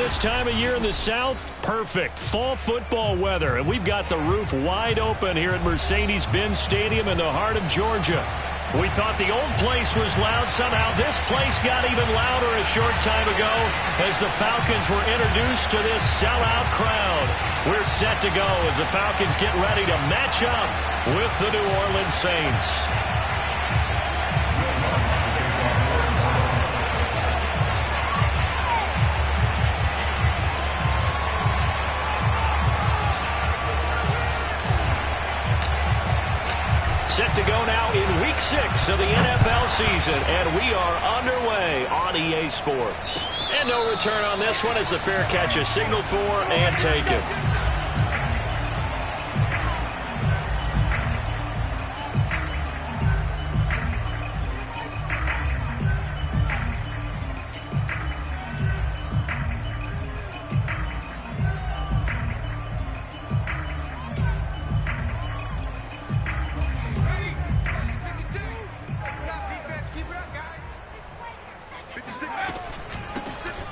this time of year in the South, perfect. Fall football weather, and we've got the roof wide open here at Mercedes-Benz Stadium in the heart of Georgia. We thought the old place was loud. Somehow this place got even louder a short time ago as the Falcons were introduced to this sellout crowd. We're set to go as the Falcons get ready to match up with the New Orleans Saints. Set to go now in Week 6 of the NFL season, and we are underway on EA Sports. And no return on this one as the fair catch is signaled for and taken.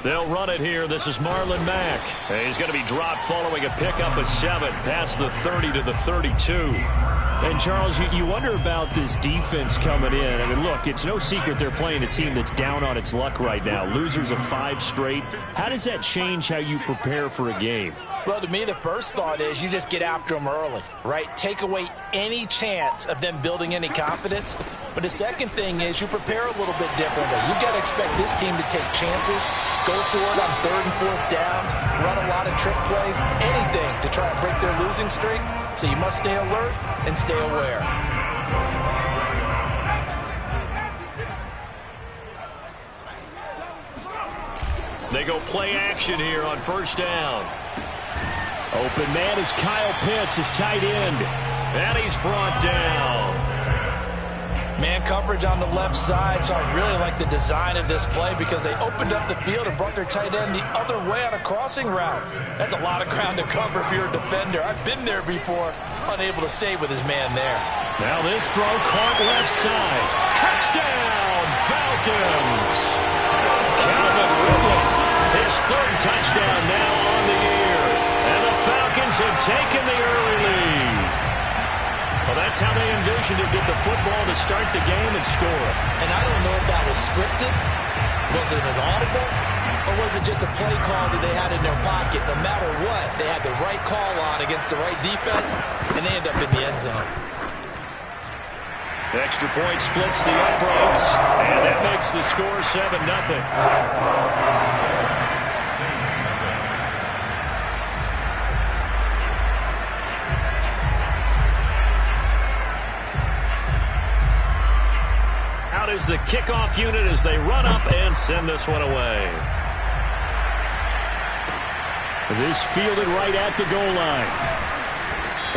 They'll run it here. This is Marlon Mack. He's going to be dropped following a pickup of 7 past the 30 to the 32. And, Charles, you wonder about this defense coming in. I mean, look, it's no secret they're playing a team that's down on its luck right now. Losers of 5 straight. How does that change how you prepare for a game? Well, to me, the first thought is you just get after them early, right? Take away any chance of them building any confidence. But the second thing is you prepare a little bit differently. You got to expect this team to take chances, go for it on 3rd and 4th downs, run a lot of trick plays, anything to try and break their losing streak. So you must stay alert and stay aware. They go play action here on 1st down. Open man is Kyle Pitts, his tight end. And he's brought down. Man coverage on the left side, so I really like the design of this play because they opened up the field and brought their tight end the other way on a crossing route. That's a lot of ground to cover if you're a defender. I've been there before, unable to stay with his man there. Now this throw caught left side. Touchdown, Falcons! Calvin Ridley, his 3rd touchdown now on the year. And the Falcons have taken the early lead. Well, that's how they envisioned to get the football to start the game and score. And I don't know if that was scripted. Was it an audible? Or was it just a play call that they had in their pocket? No matter what, they had the right call on against the right defense, and they end up in the end zone. Extra point splits the uprights, and that makes the score 7-0. Is the kickoff unit as they run up and send this one away. This fielded right at the goal line.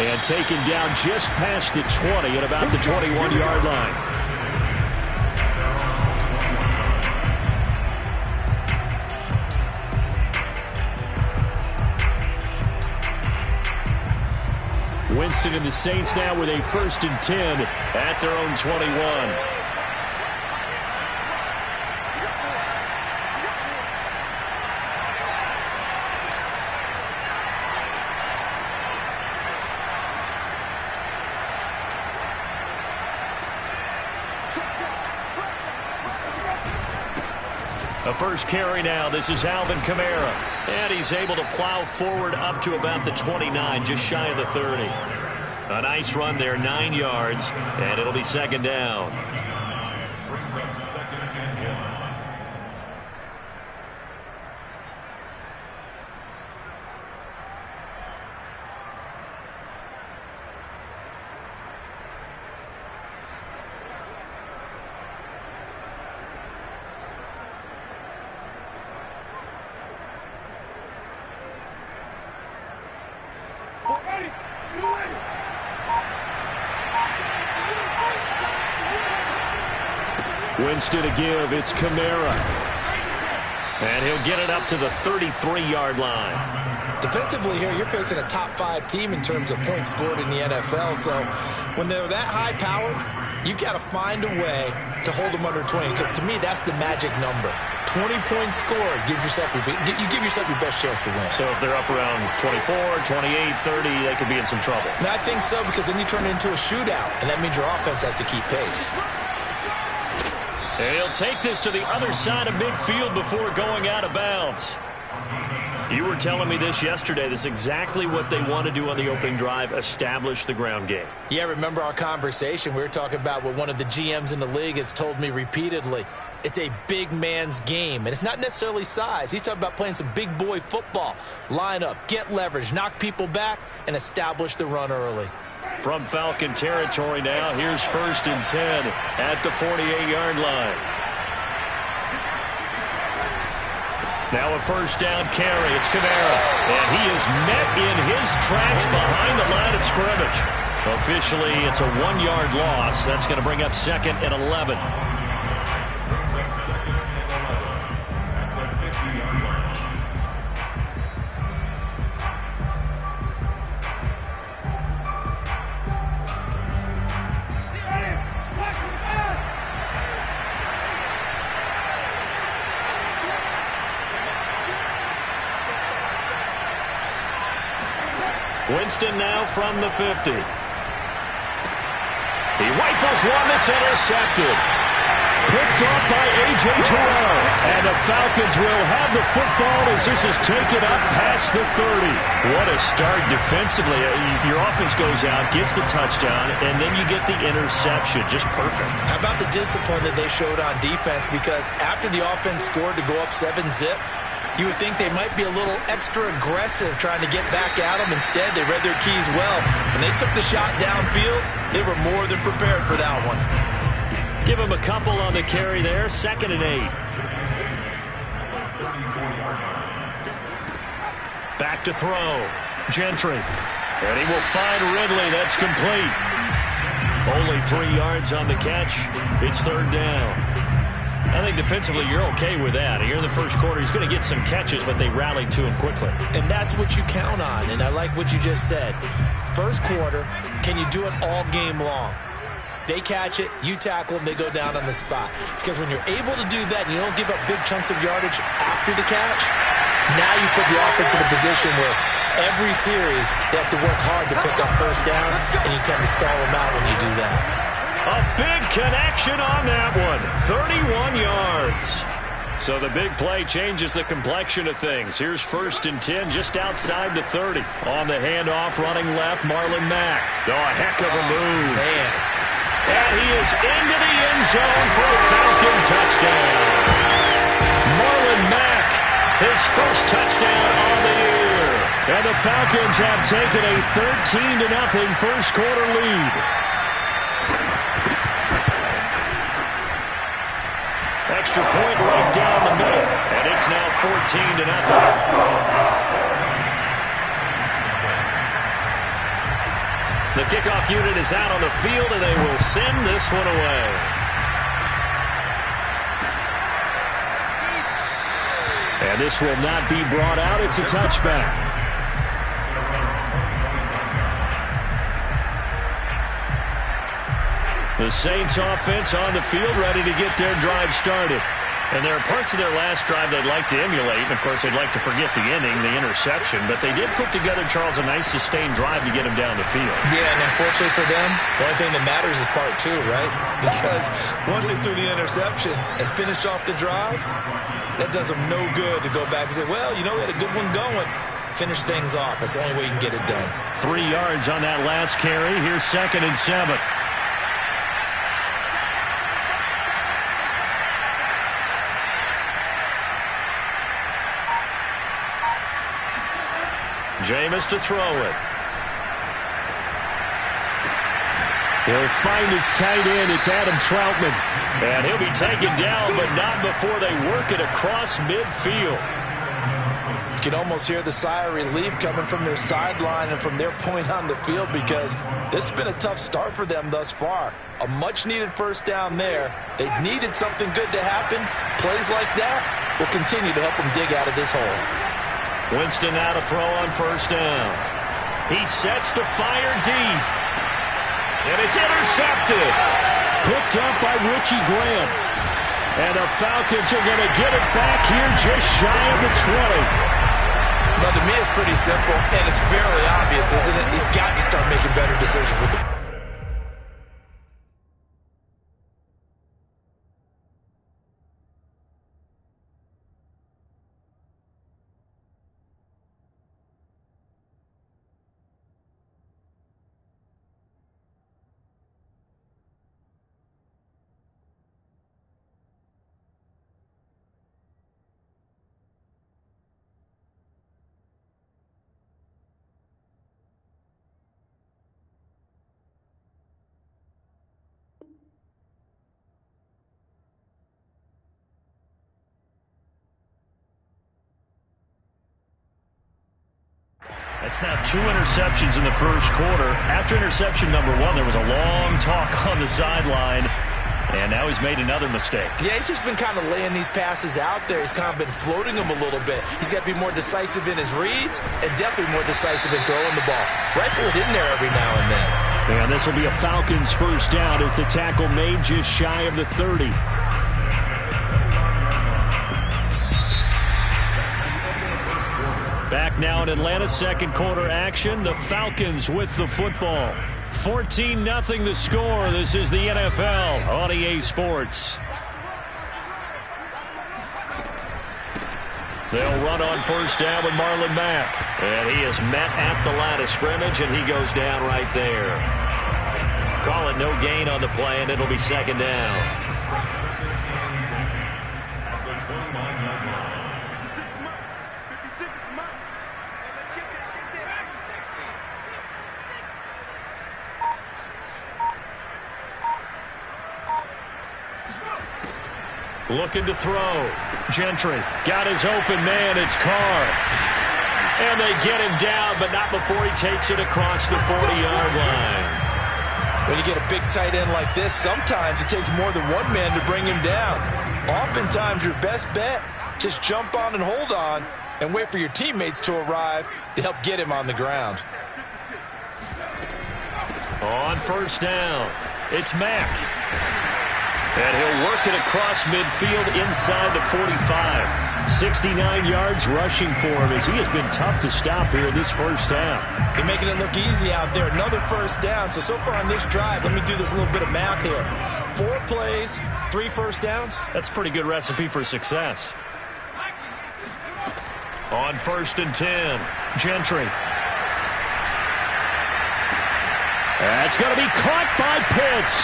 And taken down just past the 20 at about the 21-yard line. Winston and the Saints now with a 1st and 10 at their own 21. The first carry now. This is Alvin Kamara. And he's able to plow forward up to about the 29, just shy of the 30. A nice run there, 9 yards, and it'll be 2nd down. Brings up 2nd and 1. Winston to give. It's Kamara. And he'll get it up to the 33-yard line. Defensively here, you're facing a top 5 team in terms of points scored in the NFL. So when they're that high-powered, You've got to find a way to hold them under 20, because to me, that's the magic number. 20-point score, you give yourself your best chance to win. So if they're up around 24, 28, 30, they could be in some trouble. And I think so, because then you turn it into a shootout, and that means your offense has to keep pace. And he'll take this to the other side of midfield before going out of bounds. You were telling me this yesterday. This is exactly what they want to do on the opening drive, establish the ground game. Yeah, remember our conversation? We were talking about what one of the GMs in the league has told me repeatedly. It's a big man's game, and it's not necessarily size. He's talking about playing some big boy football. Line up, get leverage, knock people back, and establish the run early. From Falcon territory now, here's 1st and 10 at the 48-yard line. Now a first down carry. It's Kamara. And he is met in his tracks behind the line of scrimmage. Officially, it's a 1-yard loss. That's going to bring up 2nd and 11. Winston now from the 50. He rifles one that's intercepted. Picked off by A.J. Terrell. And the Falcons will have the football as this is taken up past the 30. What a start defensively. Your offense goes out, gets the touchdown, and then you get the interception. Just perfect. How about the discipline that they showed on defense? Because after the offense scored to go up 7-zip, you would think they might be a little extra aggressive trying to get back at them. Instead, they read their keys well. When they took the shot downfield, they were more than prepared for that one. Give him a couple on the carry there. 2nd and 8. Back to throw. Gentry. And he will find Ridley. That's complete. Only 3 yards on the catch. It's 3rd down. I think defensively you're okay with that. Here in the first quarter, he's going to get some catches, but they rallied to him quickly. And that's what you count on, and I like what you just said. First quarter, can you do it all game long? They catch it, you tackle them, they go down on the spot. Because when you're able to do that and you don't give up big chunks of yardage after the catch, now you put the offense in a position where every series they have to work hard to pick up first downs, and you tend to stall them out when you do that. A big connection on that one. 31 yards. So the big play changes the complexion of things. Here's 1st and 10 just outside the 30. On the handoff, running left, Marlon Mack. Oh, a heck of a move. Man. And he is into the end zone for a Falcon touchdown. Marlon Mack, his first touchdown on the year. And the Falcons have taken a 13-0 first quarter lead. Extra point right down the middle, and it's now 14-0. The kickoff unit is out on the field, and they will send this one away. And this will not be brought out. It's a touchback. The Saints offense on the field ready to get their drive started. And there are parts of their last drive they'd like to emulate. And, of course, they'd like to forget the inning, the interception. But they did put together, Charles, a nice sustained drive to get him down the field. Yeah, and unfortunately for them, the only thing that matters is part 2, right? Because once they threw the interception and finished off the drive, that does them no good to go back and say, well, you know, we had a good one going. Finish things off. That's the only way you can get it done. 3 yards on that last carry. Here's 2nd and 7. Jameis to throw it. He'll find his tight end. It's Adam Troutman. And he'll be taken down, but not before they work it across midfield. You can almost hear the sigh of relief coming from their sideline and from their point on the field, because this has been a tough start for them thus far. A much-needed first down there. They needed something good to happen. Plays like that will continue to help them dig out of this hole. Winston now to throw on first down. He sets to fire deep. And it's intercepted. picked up by Richie Graham. And the Falcons are going to get it back here just shy of the 20. Well, to me, it's pretty simple, and it's fairly obvious, isn't it? He's got to start making better decisions with the ball. It's now 2 interceptions in the first quarter. After interception number 1, there was a long talk on the sideline, and now he's made another mistake. Yeah, he's just been kind of laying these passes out there. He's kind of been floating them a little bit. He's got to be more decisive in his reads and definitely more decisive in throwing the ball. Rifle it in there every now and then. And this will be a Falcons first down as the tackle made just shy of the 30. Back now in Atlanta, second quarter action. The Falcons with the football. 14-0 the score. This is the NFL on EA Sports. They'll run on first down with Marlon Mack. And he is met at the line of scrimmage, and he goes down right there. Call it no gain on the play, and it'll be second down. Looking to throw. Gentry got his open man. It's Carr. And they get him down, but not before he takes it across the 40-yard line. When you get a big tight end like this, sometimes it takes more than one man to bring him down. Oftentimes, your best bet, just jump on and hold on and wait for your teammates to arrive to help get him on the ground. On first down, it's Mack. And he'll work it across midfield inside the 45. 69 yards rushing for him as he has been tough to stop here in this first half. They're making it look easy out there. Another first down. So far on this drive, let me do this little bit of math here. 4 plays, 3 first downs. That's a pretty good recipe for success. On first and 10, Gentry. That's going to be caught by Pitts.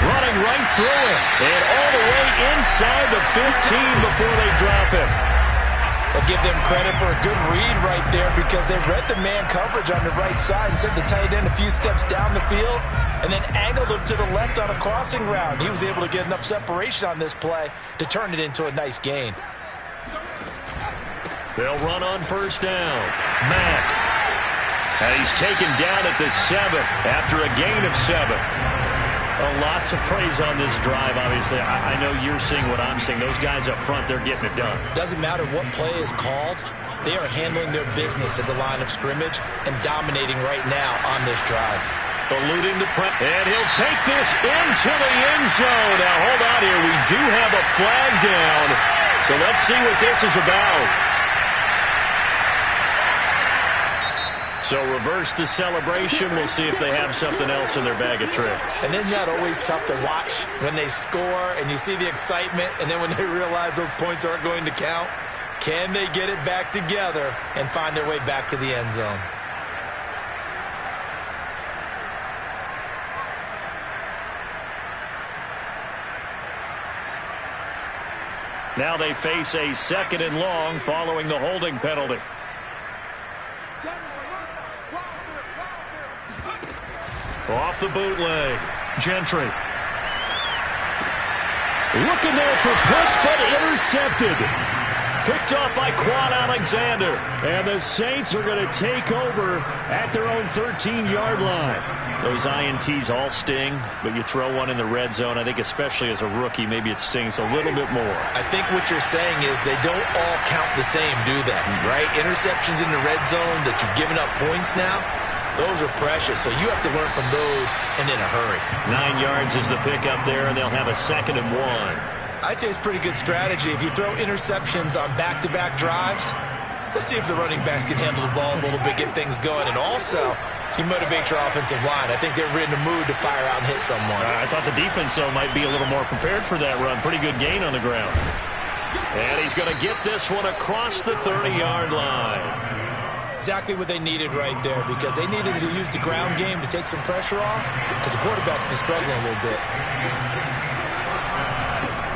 Running right through it. And all the way inside the 15 before they drop it. I'll give them credit for a good read right there because they read the man coverage on the right side and sent the tight end a few steps down the field and then angled him to the left on a crossing route. He was able to get enough separation on this play to turn it into a nice gain. They'll run on first down. Mack. And he's taken down at the 7 after a gain of 7. A lot to praise on this drive, obviously. I know you're seeing what I'm seeing. Those guys up front, they're getting it done. Doesn't matter what play is called. They are handling their business at the line of scrimmage and dominating right now on this drive. Eluding the press. And he'll take this into the end zone. Now, hold on here. We do have a flag down. So let's see what this is about. So reverse the celebration. We'll see if they have something else in their bag of tricks. And isn't that always tough to watch when they score and you see the excitement and then when they realize those points aren't going to count? Can they get it back together and find their way back to the end zone? Now they face a second and long following the holding penalty. Off the bootleg, Gentry. Looking there for Pitts, but intercepted. Picked off by Quan Alexander. And the Saints are going to take over at their own 13-yard line. Those INTs all sting, but you throw one in the red zone, I think especially as a rookie, maybe it stings a little bit more. I think what you're saying is they don't all count the same, do they? Right? Interceptions in the red zone that you've given up points now, Those are precious, so you have to learn from those and in a hurry. 9 yards is the pickup there, and they'll have a 2nd and 1. I'd say it's pretty good strategy. If you throw interceptions on back-to-back drives, let's see if the running backs can handle the ball a little bit, get things going, and also you motivate your offensive line. I think they're in the mood to fire out and hit someone. I thought the defense, though, might be a little more prepared for that run. Pretty good gain on the ground. And he's going to get this one across the 30-yard line. Exactly what they needed right there, because they needed to use the ground game to take some pressure off, because the quarterback's been struggling a little bit.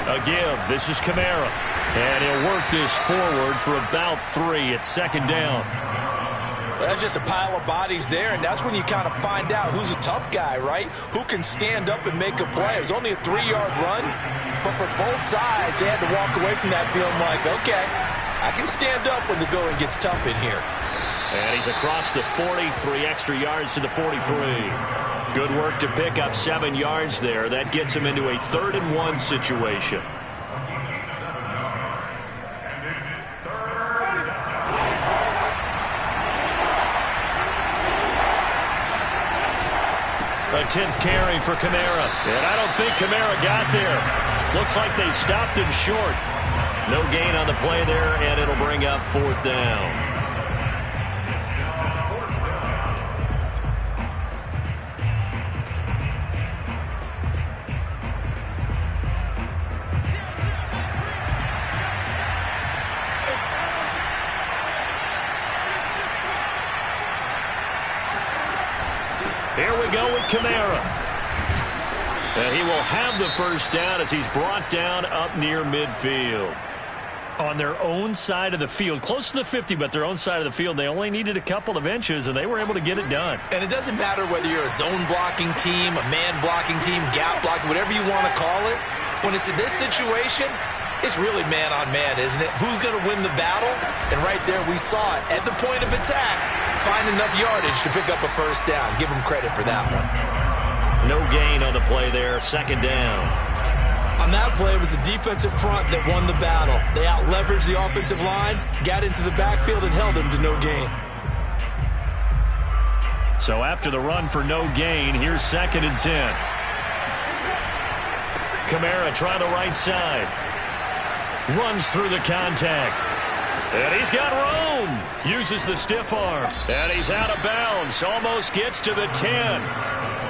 A give. This is Kamara. And he'll work this forward for about 3 at 2nd down. Well, that's just a pile of bodies there, and that's when you kind of find out who's a tough guy, right? Who can stand up and make a play. It was only a 3-yard run, but for both sides, they had to walk away from that feeling like, okay, I can stand up when the going gets tough in here. And he's across the 40, 3 extra yards to the 43. Good work to pick up 7 yards there. That gets him into a 3rd and 1 situation. A 10th carry for Kamara. And I don't think Kamara got there. Looks like they stopped him short. No gain on the play there, and it'll bring up 4th down. Here we go with Kamara. And he will have the 1st down as he's brought down up near midfield. On their own side of the field, close to the 50, but their own side of the field, they only needed a couple of inches, and they were able to get it done. And it doesn't matter whether you're a zone blocking team, a man blocking team, gap blocking, whatever you want to call it. When it's in this situation, it's really man on man, isn't it? Who's going to win the battle? And right there we saw it. At the point of attack, find enough yardage to pick up a 1st down. Give them credit for that one. No gain on the play there, 2nd down. On that play, it was the defensive front that won the battle. They out-leveraged the offensive line, got into the backfield, and held them to no gain. So after the run for no gain, here's 2nd and 10. Kamara trying the right side. Runs through the contact. And he's got room. Uses the stiff arm. And he's out of bounds. Almost gets to the 10.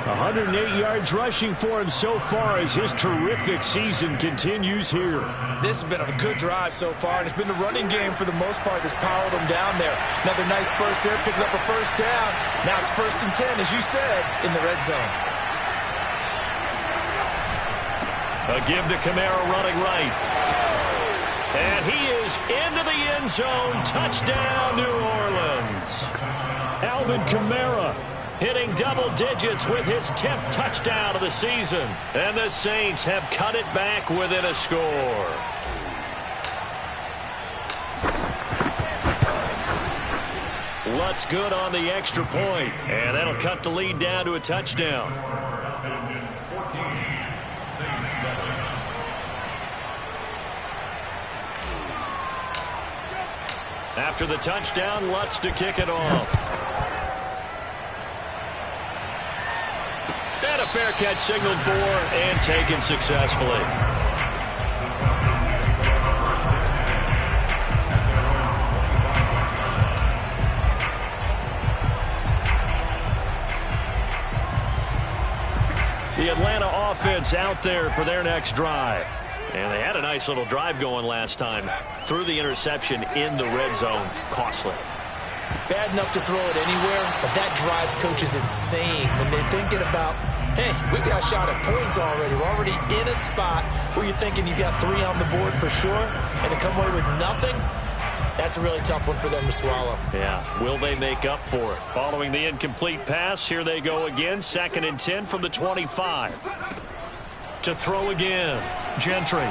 108 yards rushing for him so far as his terrific season continues here. This has been a good drive so far, and it's been the running game for the most part that's powered him down there. Another nice burst there, picking up a 1st down. Now it's 1st and 10, as you said, in the red zone. A give to Kamara running right. And he is into the end zone. Touchdown, New Orleans. Alvin Kamara hitting double digits with his 10th touchdown of the season. And the Saints have cut it back within a score. Lutz good on the extra point. And that'll cut the lead down to a touchdown. After the touchdown, Lutz to kick it off. And a fair catch signaled for and taken successfully. The Atlanta offense out there for their next drive. And they had a nice little drive going last time. Threw the interception in the red zone. Costly. Bad enough to throw it anywhere, but that drives coaches insane when they're thinking about, hey, we got a shot at points already. We're already in a spot where you're thinking you got 3 on the board for sure, and to come away with nothing, that's a really tough one for them to swallow. Yeah, will they make up for it? Following the incomplete pass, here they go again. 2nd and 10 from the 25. To throw again. Gentry.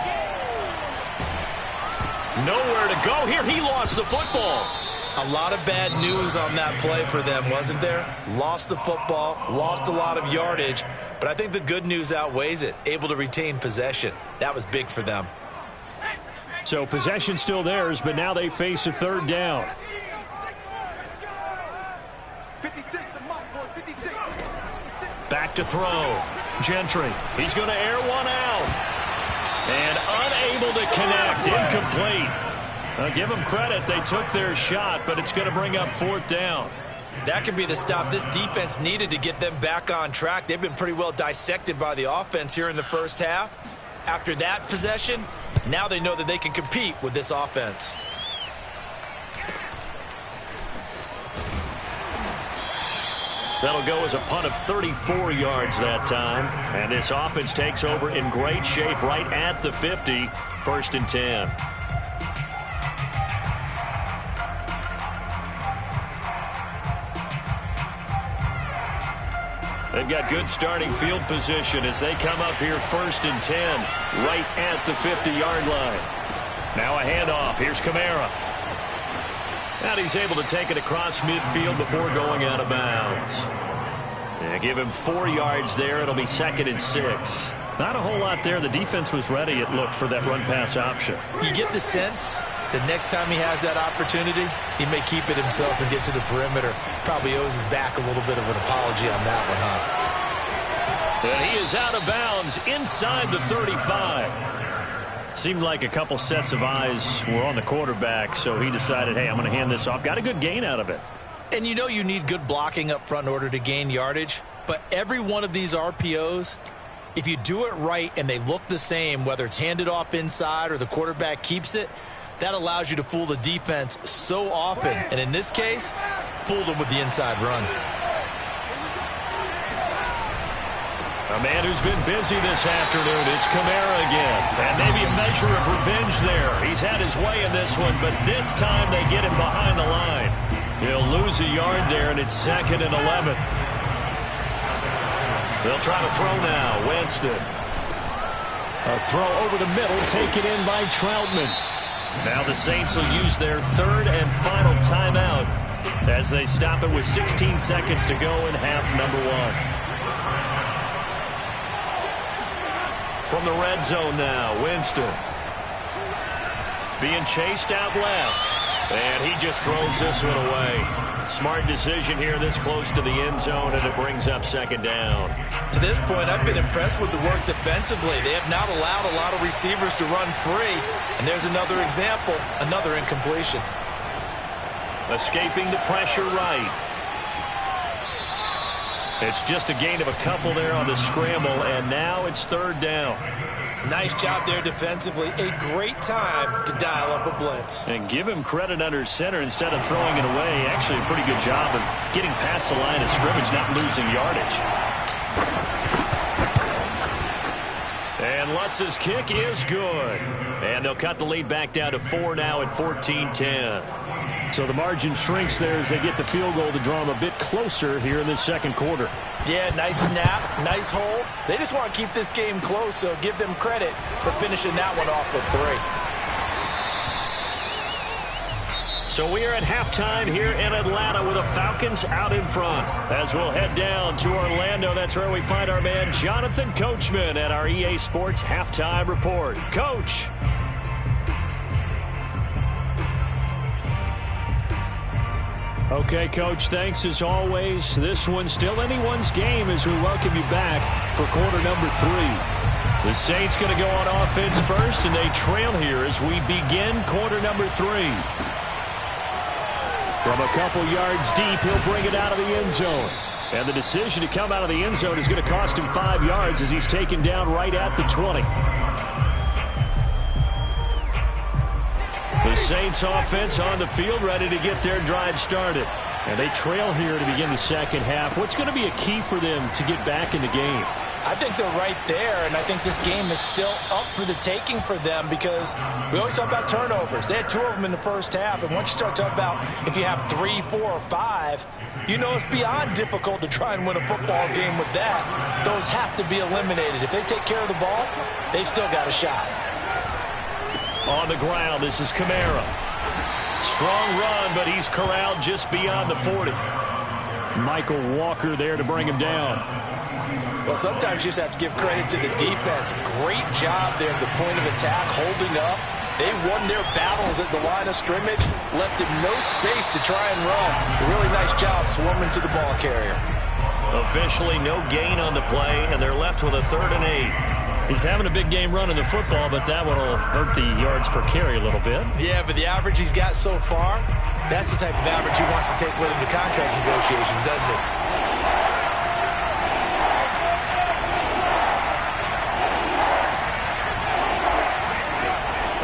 Nowhere to go here. He lost the football. A lot of bad news on that play for them, wasn't there? Lost the football, lost a lot of yardage, but I think the good news outweighs it. Able to retain possession. That was big for them. So possession still theirs, but now they face a 3rd down. Back to throw. Gentry. He's going to air one out. And unable to connect. Incomplete. I'll give them credit. They took their shot, but it's going to bring up 4th down. That could be the stop this defense needed to get them back on track. They've been pretty well dissected by the offense here in the first half. After that possession, now they know that they can compete with this offense. That'll go as a punt of 34 yards that time. And this offense takes over in great shape right at the 50. 1st and 10. They've got good starting field position as they come up here 1st and 10 right at the 50-yard line. Now a handoff. Here's Kamara. And he's able to take it across midfield before going out of bounds. Yeah, give him 4 yards there. It'll be 2nd and 6. Not a whole lot there. The defense was ready, it looked, for that run-pass option. You get the sense that next time he has that opportunity, he may keep it himself and get to the perimeter. Probably owes his back a little bit of an apology on that one, huh? And he is out of bounds inside the 35. Seemed like a couple sets of eyes were on the quarterback, so he decided, hey, I'm going to hand this off. Got a good gain out of it. And you know you need good blocking up front in order to gain yardage, but every one of these RPOs, if you do it right and they look the same, whether it's handed off inside or the quarterback keeps it, that allows you to fool the defense so often. And in this case, fooled them with the inside run. A man who's been busy this afternoon, it's Kamara again. And maybe a measure of revenge there. He's had his way in this one, but this time they get him behind the line. He'll lose a yard there, and it's 2nd and 11. They'll try to throw now. Winston. A throw over the middle, taken in by Troutman. Now the Saints will use their 3rd and final timeout as they stop it with 16 seconds to go in half number 1. From the red zone now, Winston. Being chased out left. And he just throws this one away. Smart decision here this close to the end zone, and it brings up 2nd down. To this point, I've been impressed with the work defensively. They have not allowed a lot of receivers to run free. And there's another example, another incompletion. Escaping the pressure right. It's just a gain of a couple there on the scramble, and now it's 3rd down. Nice job there defensively. A great time to dial up a blitz. And give him credit under center instead of throwing it away. Actually, a pretty good job of getting past the line of scrimmage, not losing yardage. And Lutz's kick is good. And they'll cut the lead back down to 4 now at 14-10. So the margin shrinks there as they get the field goal to draw them a bit closer here in the 2nd quarter. Yeah, nice snap, nice hold. They just want to keep this game close, so give them credit for finishing that one off with 3. So we are at halftime here in Atlanta with the Falcons out in front. As we'll head down to Orlando, that's where we find our man Jonathan Coachman at our EA Sports Halftime Report. Coach. Okay, Coach, thanks as always. This one's still anyone's game as we welcome you back for quarter number 3. The Saints going to go on offense first, and they trail here as we begin quarter number 3. From a couple yards deep, he'll bring it out of the end zone. And the decision to come out of the end zone is going to cost him 5 yards as he's taken down right at the 20. The Saints offense on the field ready to get their drive started. And they trail here to begin the 2nd half. What's going to be a key for them to get back in the game? I think they're right there, and I think this game is still up for the taking for them because we always talk about turnovers. They had 2 of them in the first half, and once you start talking about if you have 3, 4, or 5, you know it's beyond difficult to try and win a football game with that. Those have to be eliminated. If they take care of the ball, they've still got a shot. On the ground, this is Kamara. Strong run, but he's corralled just beyond the 40. Michael Walker there to bring him down. Well, sometimes you just have to give credit to the defense. Great job there at the point of attack, holding up. They won their battles at the line of scrimmage, left him no space to try and run. A really nice job swarming to the ball carrier. Officially no gain on the play, and they're left with a 3rd and 8. He's having a big game running the football, but that one will hurt the yards per carry a little bit. Yeah, but the average he's got so far, that's the type of average he wants to take with him to contract negotiations, doesn't it?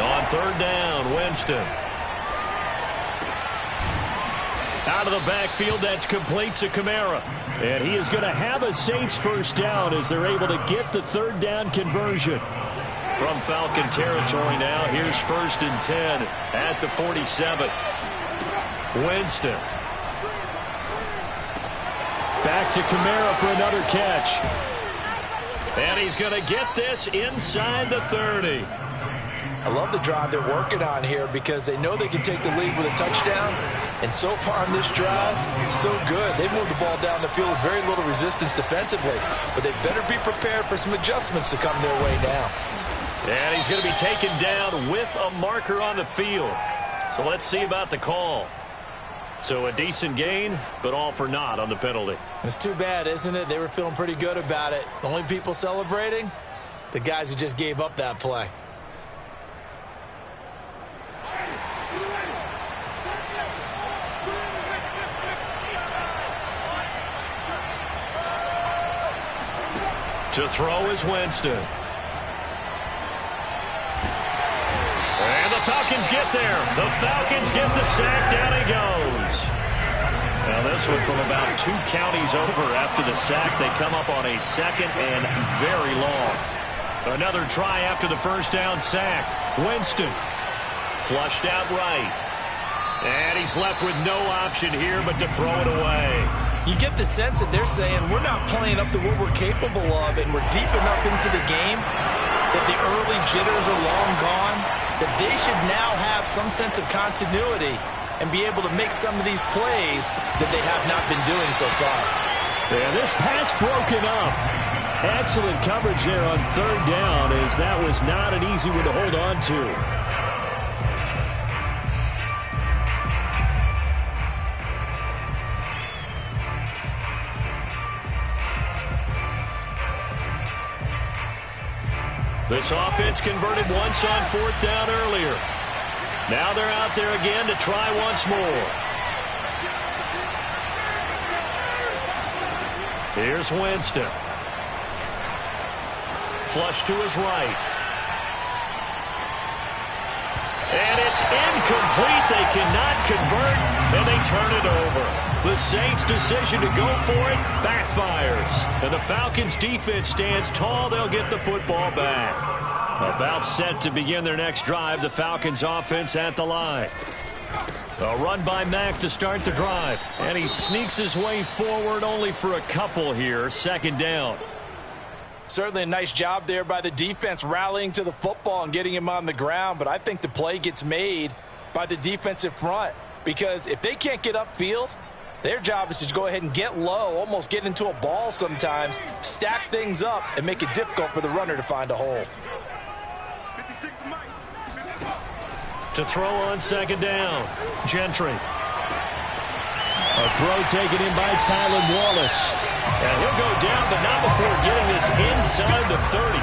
On 3rd down, Winston. Out of the backfield, that's complete to Kamara. And he is going to have a Saints 1st down as they're able to get the 3rd down conversion. From Falcon territory now, here's 1st and 10 at the 47. Winston. Back to Kamara for another catch. And he's going to get this inside the 30. I love the drive they're working on here because they know they can take the lead with a touchdown. And so far on this drive, so good. They've moved the ball down the field with very little resistance defensively. But they better be prepared for some adjustments to come their way now. And he's going to be taken down with a marker on the field. So let's see about the call. So a decent gain, but all for naught on the penalty. It's too bad, isn't it? They were feeling pretty good about it. The only people celebrating, the guys who just gave up that play. To throw is Winston. And the Falcons get there. The Falcons get the sack. Down he goes. Now this one from about 2 counties over after the sack. They come up on a 2nd and very long. Another try after the 1st down sack. Winston flushed out right. And he's left with no option here but to throw it away. You get the sense that they're saying we're not playing up to what we're capable of, and we're deep enough into the game that the early jitters are long gone, that they should now have some sense of continuity and be able to make some of these plays that they have not been doing so far. Yeah, this pass broken up. Excellent coverage there on 3rd down, as that was not an easy one to hold on to. This offense converted once on 4th down earlier. Now they're out there again to try once more. Here's Winston. Flush to his right. And it's incomplete. They cannot convert, and they turn it over. The Saints' decision to go for it backfires. And the Falcons' defense stands tall. They'll get the football back. About set to begin their next drive. The Falcons' offense at the line. A run by Mack to start the drive. And he sneaks his way forward only for a couple here. 2nd down. Certainly a nice job there by the defense rallying to the football and getting him on the ground. But I think the play gets made by the defensive front. Because if they can't get upfield, their job is to go ahead and get low, almost get into a ball sometimes, stack things up, and make it difficult for the runner to find a hole. To throw on 2nd down, Gentry. A throw taken in by Tylan Wallace. And he'll go down, but not before getting this inside the 30.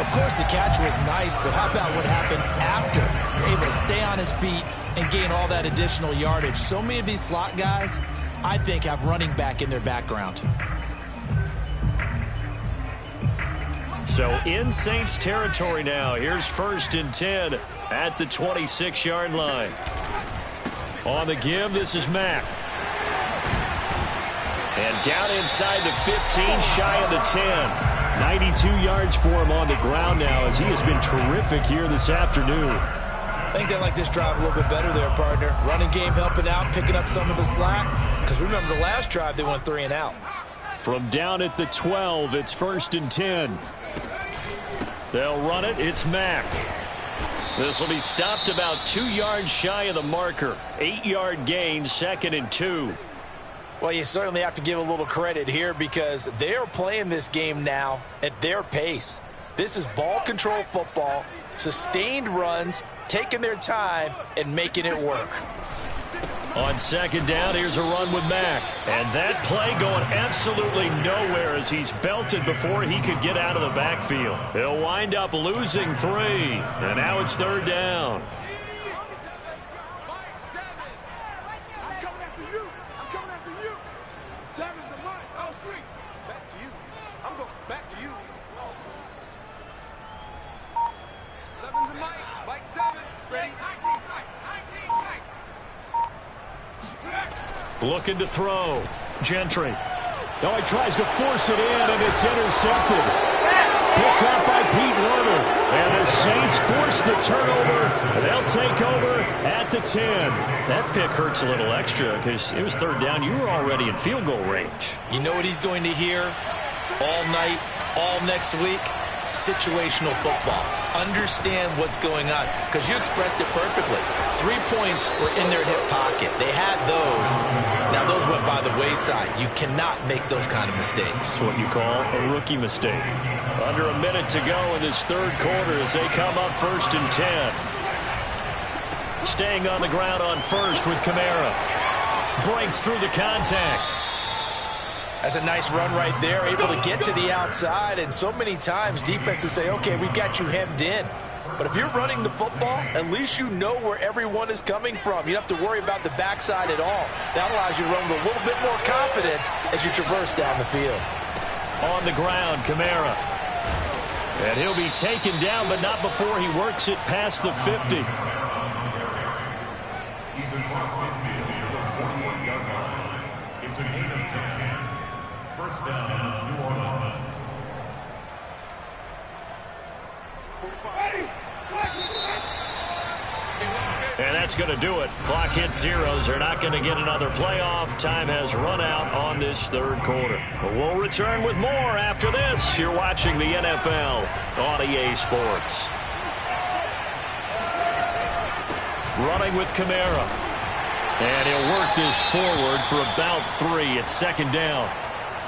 Of course, the catch was nice, but how about what happened after? Able to stay on his feet and gain all that additional yardage. So many of these slot guys, I think, have running back in their background. So in Saints territory now. Here's 1st and 10 at the 26-yard line. On the give, this is Mack. And down inside the 15, shy of the 10. 92 yards for him on the ground now, as he has been terrific here this afternoon. I think they like this drive a little bit better there, partner. Running game helping out, picking up some of the slack. Because remember, the last drive, they went 3 and out. From down at the 12, it's 1st and 10. They'll run it. It's Mack. This will be stopped about 2 yards shy of the marker. 8-yard gain, 2nd and 2. Well, you certainly have to give a little credit here because they're playing this game now at their pace. This is ball control football, sustained runs, taking their time, and making it work. On second down, here's a run with Mack. And that play going absolutely nowhere as he's belted before he could get out of the backfield. He'll wind up losing 3. And now it's third down. Looking to throw. Gentry. Oh, he tries to force it in, and it's intercepted. Picked up by Pete Werner. And the Saints force the turnover. They'll take over at the 10. That pick hurts a little extra because it was third down. You were already in field goal range. You know what he's going to hear all night, all next week? Situational football. Understand what's going on, because you expressed it perfectly. 3 points were in their hip pocket. They had those. Now those went by the wayside. You cannot make those kind of mistakes. That's what you call a rookie mistake. Under a minute to go in this third quarter as they come up 1st and 10. Staying on the ground on first with Kamara. Breaks through the contact. That's a nice run right there, able to get to the outside, and so many times defenses say, okay, we've got you hemmed in. But if you're running the football, at least you know where everyone is coming from. You don't have to worry about the backside at all. That allows you to run with a little bit more confidence as you traverse down the field. On the ground, Kamara. And he'll be taken down, but not before he works it past the 50. He's across midfield near the 41-yard line. It's a gain of 10. First down, New Orleans. And that's going to do it. Clock hits zeros. They're not going to get another playoff. Time has run out on this third quarter. But we'll return with more after this. You're watching the NFL on EA Sports. Running with Kamara. And he'll work this forward for about 3 at second down.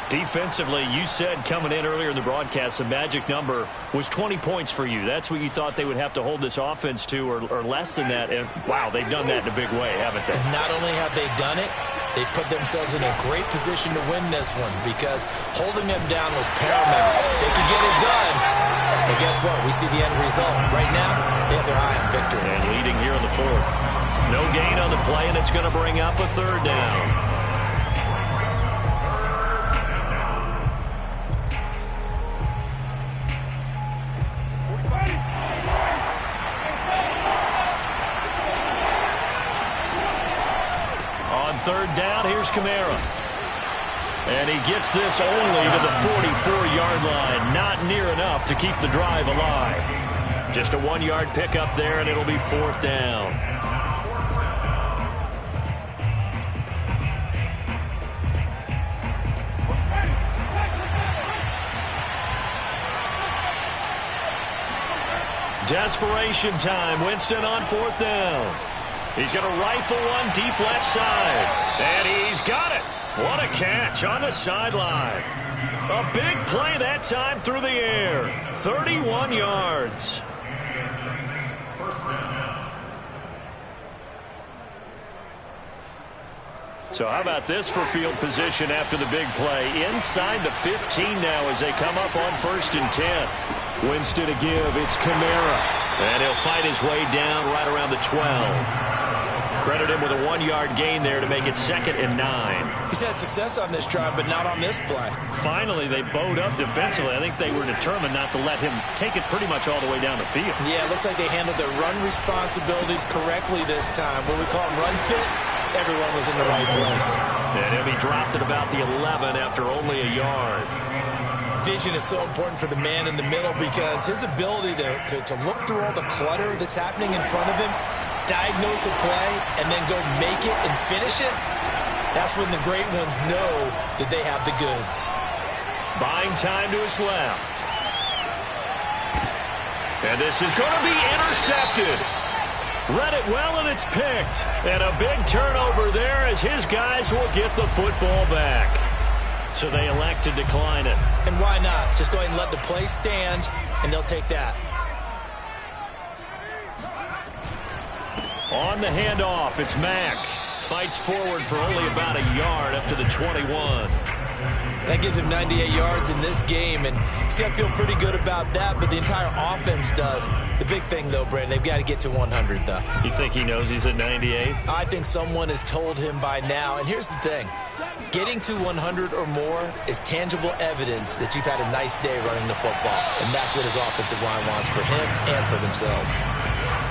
Defensively, you said coming in earlier in the broadcast, the magic number was 20 points for you. That's what you thought they would have to hold this offense to, or less than that. And, wow, they've done that in a big way, haven't they? And not only have they done it, they put themselves in a great position to win this one, because holding them down was paramount. They could get it done, but guess what? We see the end result. Right now, they have their eye on victory. And leading here in the 4th. No gain on the play, and it's going to bring up a third down. Third down, here's Kamara. And he gets this only to the 44-yard line. Not near enough to keep the drive alive. Just a 1-yard pickup there, and it'll be 4th down. Desperation time. Winston on 4th down. He's going to rifle one deep left side. And he's got it. What a catch on the sideline. A big play that time through the air. 31 yards. So how about this for field position after the big play? Inside the 15 now as they come up on 1st and 10. Winston to give. It's Kamara. And he'll fight his way down right around the 12. Credit him with a 1-yard gain there to make it 2nd and 9. He's had success on this drive, but not on this play. Finally, they bowed up defensively. I think they were determined not to let him take it pretty much all the way down the field. Yeah, it looks like they handled their run responsibilities correctly this time. When we call them run fits, everyone was in the right place. And he'll be dropped at about the 11 after only a yard. Vision is so important for the man in the middle, because his ability to look through all the clutter that's happening in front of him, diagnose a play, and then go make it and finish it, that's when the great ones know that they have the goods. Buying time to his left. And this is going to be intercepted. Read it well, and it's picked. And a big turnover there as his guys will get the football back. So they elect to decline it. And why not? Just go ahead and let the play stand, and they'll take that. On the handoff, it's Mack. Fights forward for only about a yard up to the 21. That gives him 98 yards in this game, and he's got to feel pretty good about that, but the entire offense does. The big thing, though, Brandon, they've got to get to 100, though. You think he knows he's at 98? I think someone has told him by now, and here's the thing. Getting to 100 or more is tangible evidence that you've had a nice day running the football, and that's what his offensive line wants for him and for themselves.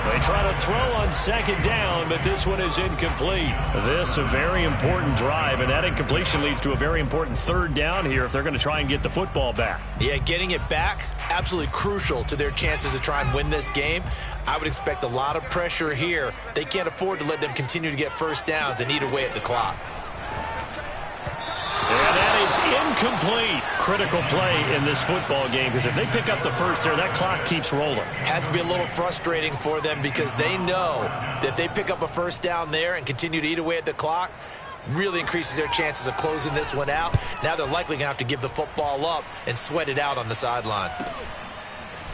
They try to throw on second down, but this one is incomplete. This a very important drive, and that incompletion leads to a very important third down here if they're going to try and get the football back. Yeah, getting it back, absolutely crucial to their chances to try and win this game. I would expect a lot of pressure here. They can't afford to let them continue to get first downs and eat away at the clock. And that is incomplete. Critical play in this football game, because if they pick up the first there, that clock keeps rolling. Has to be a little frustrating for them because they know that they pick up a first down there and continue to eat away at the clock, really increases their chances of closing this one out. Now they're likely going to have to give the football up and sweat it out on the sideline.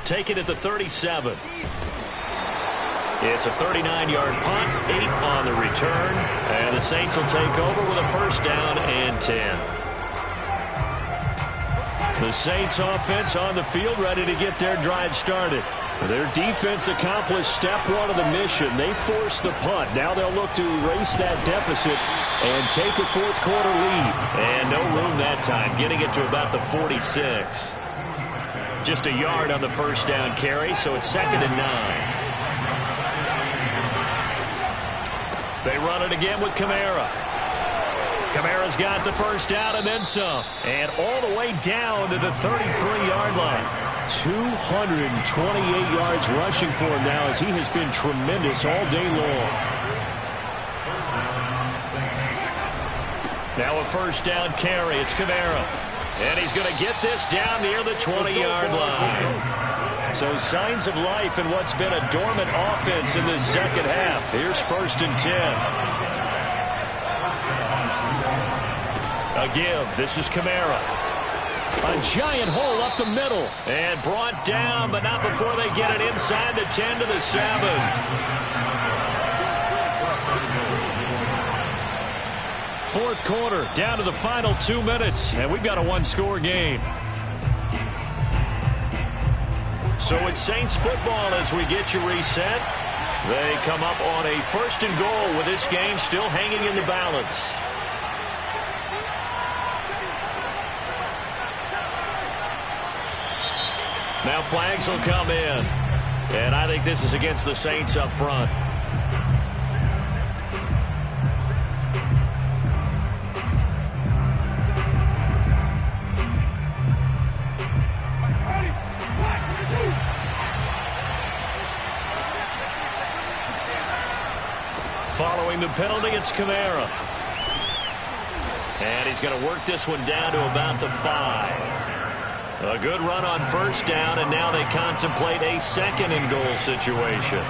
Take it at the 37. It's a 39-yard punt, 8 on the return, and the Saints will take over with a first down and 10. The Saints offense on the field ready to get their drive started. Their defense accomplished step one of the mission. They forced the punt. Now they'll look to erase that deficit and take a fourth quarter lead. And no room that time, getting it to about the 46. Just a yard on the first down carry, so it's 2nd and 9. They run it again with Kamara. Kamara's got the first down and then some. And all the way down to the 33-yard line. 228 yards rushing for him now as he has been tremendous all day long. Now a first down carry. It's Kamara. And he's going to get this down near the 20-yard line. So signs of life in what's been a dormant offense in this second half. Here's 1st and 10. A give. This is Kamara. A giant hole up the middle. And brought down, but not before they get it inside the 10 to the 7. Fourth quarter, down to the final 2 minutes. And we've got a one-score game. So it's Saints football as we get you reset. They come up on a 1st and goal with this game still hanging in the balance. Now flags will come in. And I think this is against the Saints up front. Following the penalty, it's Kamara. And he's going to work this one down to about the 5. A good run on first down, and now they contemplate a 2nd and goal situation.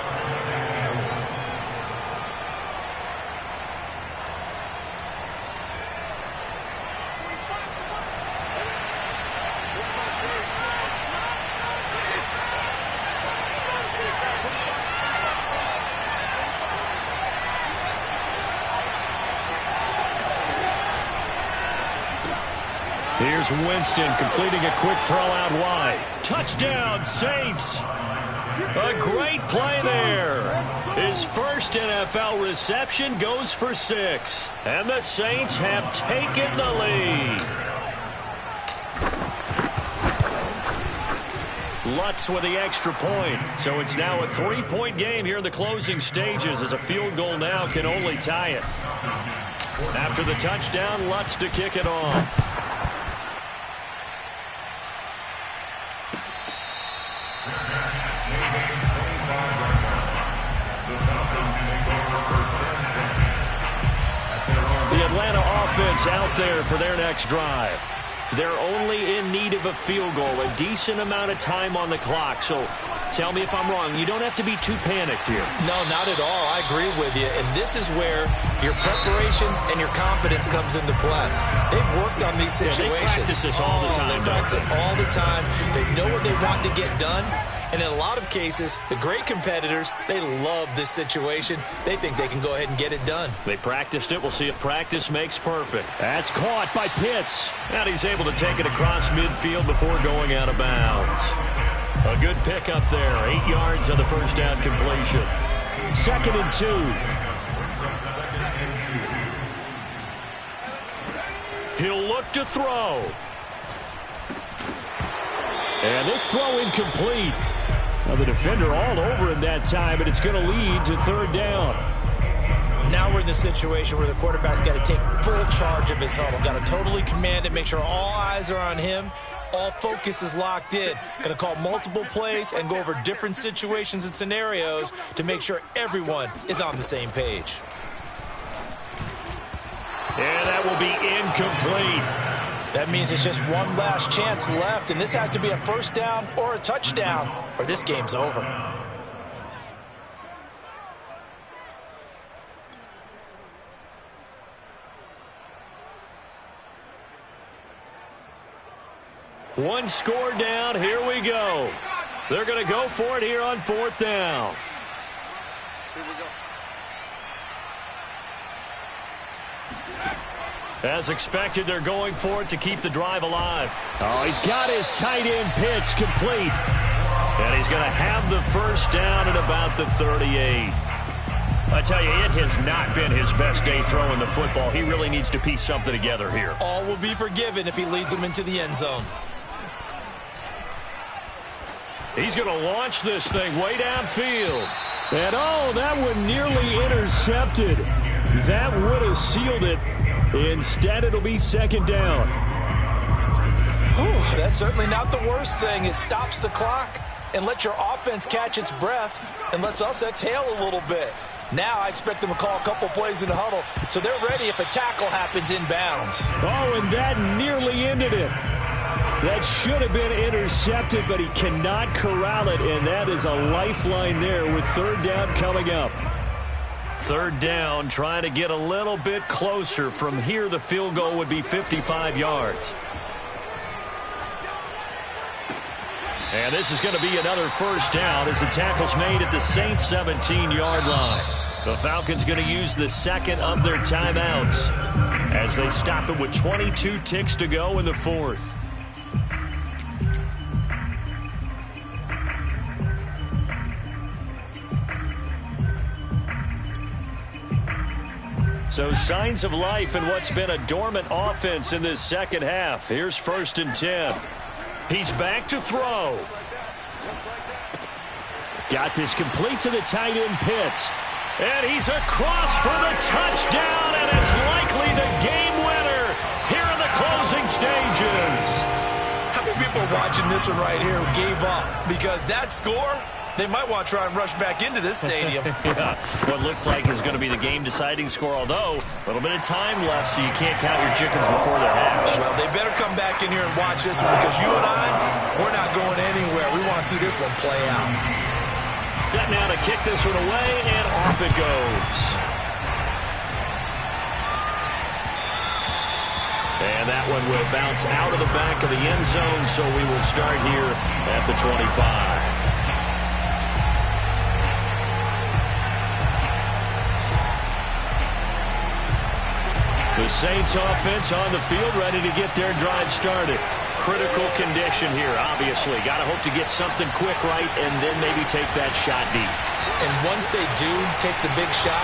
Here's Winston completing a quick throw out wide. Touchdown, Saints. A great play there. His first NFL reception goes for 6. And the Saints have taken the lead. Lutz with the extra point. So it's now a 3-point game here in the closing stages as a field goal now can only tie it. After the touchdown, Lutz to kick it off. The Atlanta offense out there for their next drive. They're only in need of a field goal, a decent amount of time on the clock. So tell me if I'm wrong. You don't have to be too panicked here. No, not at all. I agree with you. And this is where your preparation and your confidence comes into play. They've worked on these situations. They practice this all the time. They practice it all the time. They know what they want to get done. And in a lot of cases, the great competitors, they love this situation. They think they can go ahead and get it done. They practiced it. We'll see if practice makes perfect. That's caught by Pitts. And he's able to take it across midfield before going out of bounds. A good pick up there. 8 yards on the first down completion. 2nd and 2. He'll look to throw. And this throw incomplete. Now the defender all over him that time, and it's going to lead to 3rd down. Now we're in the situation where the quarterback's got to take full charge of his huddle. Got to totally command it, make sure all eyes are on him. All focus is locked in. Going to call multiple plays and go over different situations and scenarios to make sure everyone is on the same page. And that will be incomplete. That means it's just one last chance left, and this has to be a 1st down or a touchdown, or this game's over. One score down. Here we go. They're going to go for it here on 4th down. Here we go. As expected, they're going for it to keep the drive alive. Oh, he's got his tight end pitch complete. And he's going to have the 1st down at about the 38. I tell you, it has not been his best day throwing the football. He really needs to piece something together here. All will be forgiven if he leads them into the end zone. He's going to launch this thing way downfield. And oh, that one nearly intercepted. That would have sealed it. Instead, it'll be 2nd down. Whew, that's certainly not the worst thing. It stops the clock and lets your offense catch its breath and lets us exhale a little bit. Now I expect them to call a couple plays in the huddle so they're ready if a tackle happens inbounds. Oh, and that nearly ended it. That should have been intercepted, but he cannot corral it, and that is a lifeline there with 3rd down coming up. 3rd down, trying to get a little bit closer. From here, the field goal would be 55 yards. And this is going to be another 1st down as the tackle's made at the Saints' 17-yard line. The Falcons going to use the 2nd of their timeouts as they stop it with 22 ticks to go in the 4th. So signs of life in what's been a dormant offense in this 2nd half. Here's 1st and 10. He's back to throw. Got this complete to the tight end Pitts. And he's across for the touchdown, and it's likely the game winner here in the closing stages. How many people are watching this one right here who gave up? Because that score, they might want to try and rush back into this stadium. Yeah, what looks like is going to be the game-deciding score, although a little bit of time left, so you can't count your chickens before they're hatched. Well, they better come back in here and watch this one because you and I, we're not going anywhere. We want to see this one play out. Set now to kick this one away, and off it goes. And that one will bounce out of the back of the end zone, so we will start here at the 25. The Saints offense on the field, ready to get their drive started. Critical condition here, obviously. Got to hope to get something quick right and then maybe take that shot deep. And once they do take the big shot,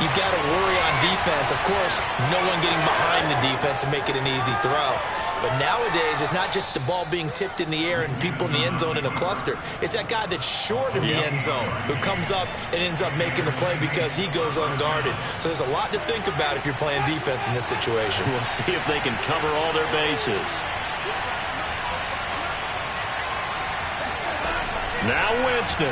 you got to worry on defense. Of course, no one getting behind the defense and make it an easy throw. But nowadays, it's not just the ball being tipped in the air and people in the end zone in a cluster. It's that guy that's short of the end zone who comes up and ends up making the play because he goes unguarded. So there's a lot to think about if you're playing defense in this situation. We'll see if they can cover all their bases. Now Winston.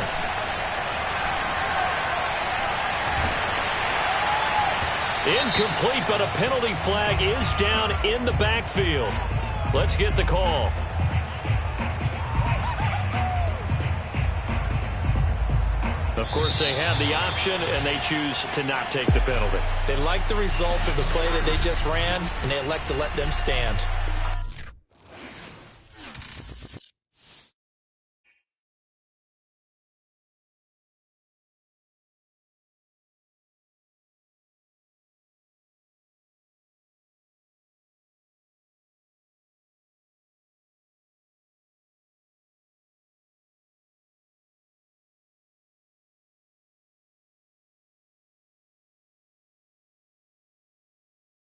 Incomplete, but a penalty flag is down in the backfield. Let's get the call. Of course, they have the option, and they choose to not take the penalty. They like the results of the play that they just ran, and they elect to let them stand.